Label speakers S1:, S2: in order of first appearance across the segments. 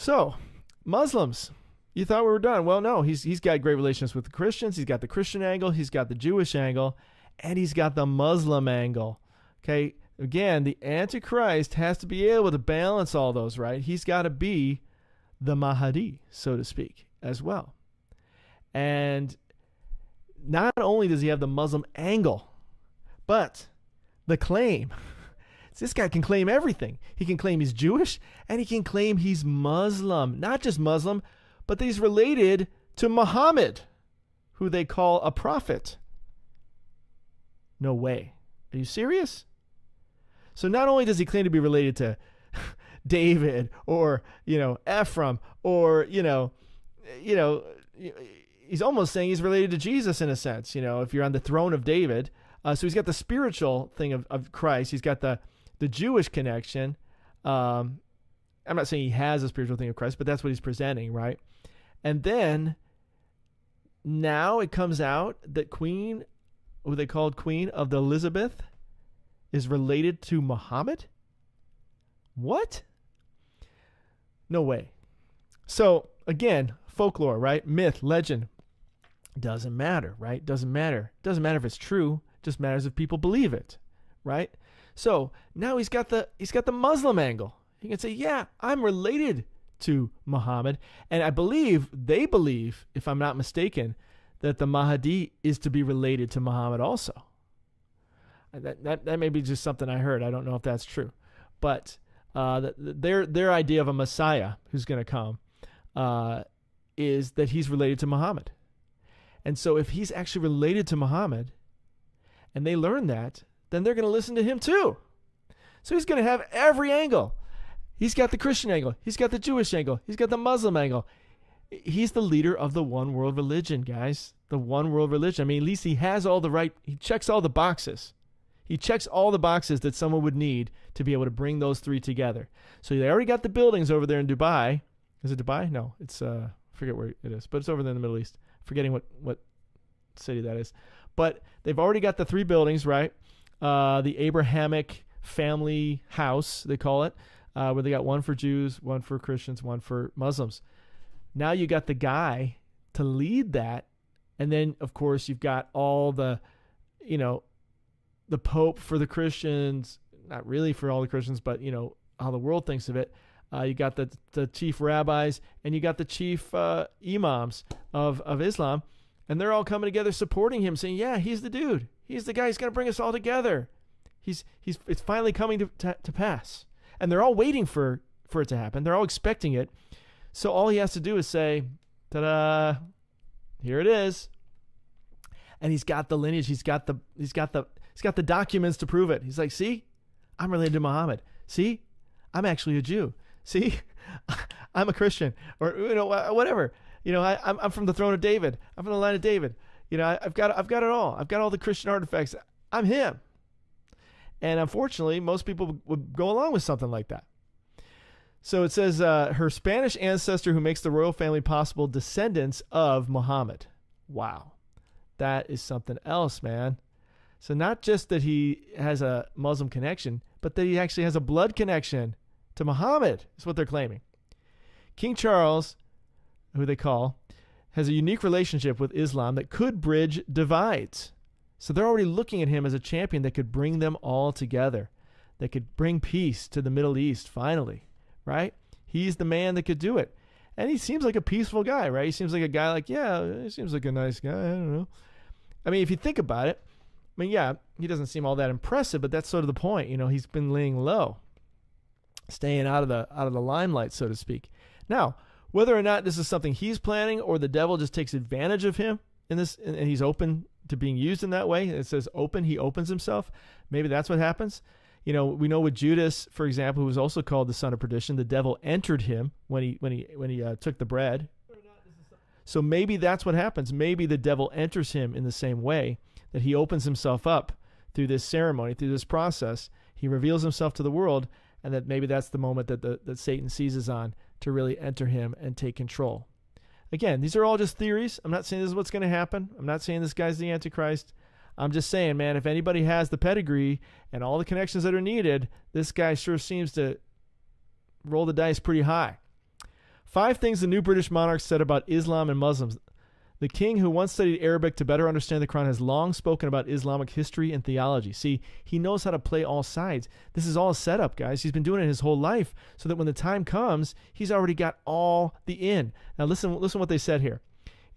S1: So, Muslims, you thought we were done. Well, no, he's got great relations with the Christians. He's got the Christian angle. He's got the Jewish angle. And he's got the Muslim angle. Okay, again, the Antichrist has to be able to balance all those, right? He's got to be the Mahdi, so to speak, as well. And not only does he have the Muslim angle, but the claim. This guy can claim everything. He can claim he's Jewish, and he can claim he's Muslim. Not just Muslim, but that he's related to Muhammad, who they call a prophet. No way. Are you serious? So not only does he claim to be related to David or, Ephraim or, he's almost saying he's related to Jesus in a sense, if you're on the throne of David. So he's got the spiritual thing of Christ. He's got the Jewish connection. I'm not saying he has a spiritual thing of Christ, but that's what he's presenting, right? And then now it comes out that Queen, who they called Queen of the Elizabeth, is related to Muhammad? What? No way. So again, folklore, right? Myth, legend. Doesn't matter, right? Doesn't matter. Doesn't matter if it's true. It just matters if people believe it, right? So now he's got the Muslim angle. He can say, yeah, I'm related to Muhammad. And they believe, if I'm not mistaken, that the Mahdi is to be related to Muhammad also. That may be just something I heard. I don't know if that's true. But their idea of a Messiah who's going to come is that he's related to Muhammad. And so if he's actually related to Muhammad and they learn that, then they're going to listen to him too. So he's going to have every angle. He's got the Christian angle. He's got the Jewish angle. He's got the Muslim angle. He's the leader of the one world religion, guys. The one world religion. I mean, at least he has he checks all the boxes. He checks all the boxes that someone would need to be able to bring those three together. So they already got the buildings over there in Dubai. Is it Dubai? No, it's, I forget where it is, but it's over there in the Middle East. Forgetting what city that is. But they've already got the three buildings, right? The Abrahamic family house, they call it, where they got one for Jews, one for Christians, one for Muslims. Now you got the guy to lead that. And then, of course, you've got all the Pope for the Christians, not really for all the Christians, but, how the world thinks of it. You got the chief rabbis and you got the chief imams of Islam. And they're all coming together supporting him, saying, yeah, he's the dude. He's the guy. He's going to bring us all together. It's finally coming to pass. And they're all waiting for it to happen. They're all expecting it. So all he has to do is say, ta-da, here it is. And he's got the lineage. He's got the documents to prove it. He's like, see, I'm related to Muhammad. See, I'm actually a Jew. See, I'm a Christian, or whatever. I'm from the throne of David. I'm from the line of David. I've got it all. I've got all the Christian artifacts. I'm him. And unfortunately, most people would go along with something like that. So it says her Spanish ancestor who makes the royal family possible, descendants of Muhammad. Wow. That is something else, man. So not just that he has a Muslim connection, but that he actually has a blood connection to Muhammad, is what they're claiming. King Charles, who they call, has a unique relationship with Islam that could bridge divides. So they're already looking at him as a champion that could bring them all together, that could bring peace to the Middle East finally, right? He's the man that could do it. And he seems like a peaceful guy, right? He seems like a guy he seems like a nice guy. I don't know. I mean, if you think about it, yeah, he doesn't seem all that impressive, but that's sort of the point. He's been laying low, staying out of the limelight, so to speak. Now, whether or not this is something he's planning or the devil just takes advantage of him in this, and he's open to being used in that way. It says open, he opens himself. Maybe that's what happens. We know with Judas, for example, who was also called the son of perdition, the devil entered him when he took the bread. So maybe that's what happens. Maybe the devil enters him in the same way, that he opens himself up through this ceremony, through this process. He reveals himself to the world, and that maybe that's the moment that Satan seizes on to really enter him and take control. Again, these are all just theories. I'm not saying this is what's going to happen. I'm not saying this guy's the Antichrist. I'm just saying, man, if anybody has the pedigree and all the connections that are needed, this guy sure seems to roll the dice pretty high. 5 things the new British monarch said about Islam and Muslims. The king, who once studied Arabic to better understand the Quran, has long spoken about Islamic history and theology. See, he knows how to play all sides. This is all a setup, guys. He's been doing it his whole life so that when the time comes, he's already got all the in. Now listen what they said here.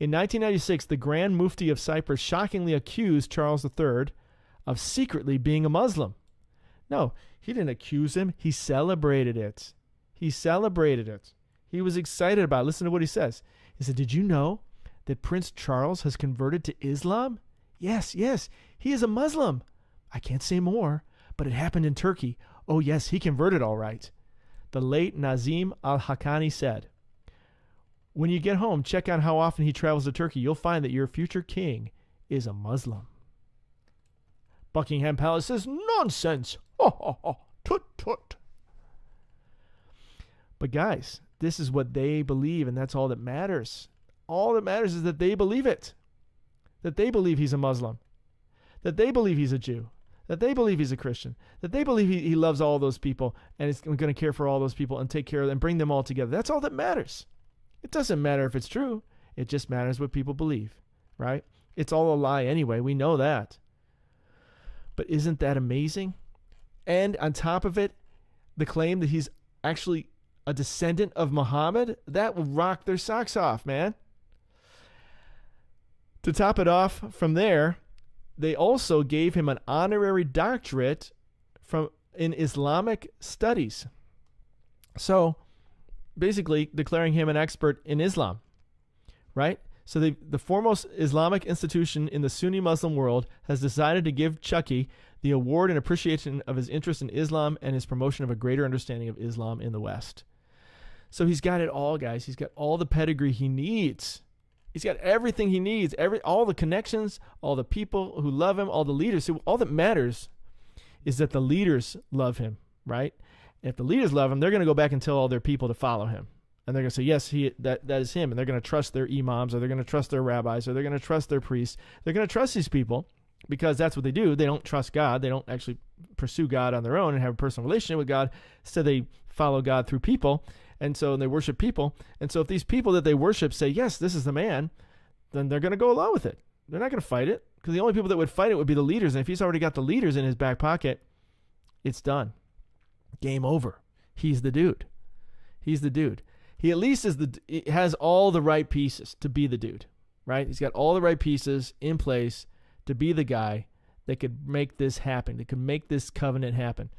S1: In 1996, the Grand Mufti of Cyprus shockingly accused Charles III of secretly being a Muslim. No, he didn't accuse him. He celebrated it. He celebrated it. He was excited about it. Listen to what he says. He said, "Did you know that Prince Charles has converted to Islam? Yes, he is a Muslim. I can't say more, but it happened in Turkey. Oh yes, he converted all right." The late Nazim al-Haqqani said, "When you get home, check out how often he travels to Turkey. You'll find that your future king is a Muslim." Buckingham Palace says, "Nonsense. Ho, ho, ho. Tut, tut." But guys, this is what they believe, and that's all that matters. All that matters is that they believe it. That they believe he's a Muslim. That they believe he's a Jew. That they believe he's a Christian. That they believe he loves all those people and is going to care for all those people and take care of them and bring them all together. That's all that matters. It doesn't matter if it's true. It just matters what people believe, right? It's all a lie anyway. We know that. But isn't that amazing? And on top of it, the claim that he's actually a descendant of Muhammad, that will rock their socks off, man. To top it off from there, they also gave him an honorary doctorate in Islamic Studies. So basically declaring him an expert in Islam, right? So the foremost Islamic institution in the Sunni Muslim world has decided to give Chucky the award in appreciation of his interest in Islam and his promotion of a greater understanding of Islam in the West. So he's got it all, guys. He's got all the pedigree he needs. He's got everything he needs, all the connections, all the people who love him, all the leaders. So all that matters is that the leaders love him, right? And if the leaders love him, they're going to go back and tell all their people to follow him. And they're going to say, yes, that is him. And they're going to trust their imams, or they're going to trust their rabbis, or they're going to trust their priests. They're going to trust these people because that's what they do. They don't trust God. They don't actually pursue God on their own and have a personal relationship with God. Instead, they follow God through people. And so they worship people. And so if these people that they worship say, yes, this is the man, then they're going to go along with it. They're not going to fight it, because the only people that would fight it would be the leaders. And if he's already got the leaders in his back pocket, it's done. Game over. He's the dude. He's the dude. He at least has all the right pieces to be the dude, right? He's got all the right pieces in place to be the guy that could make this happen, that could make this covenant happen.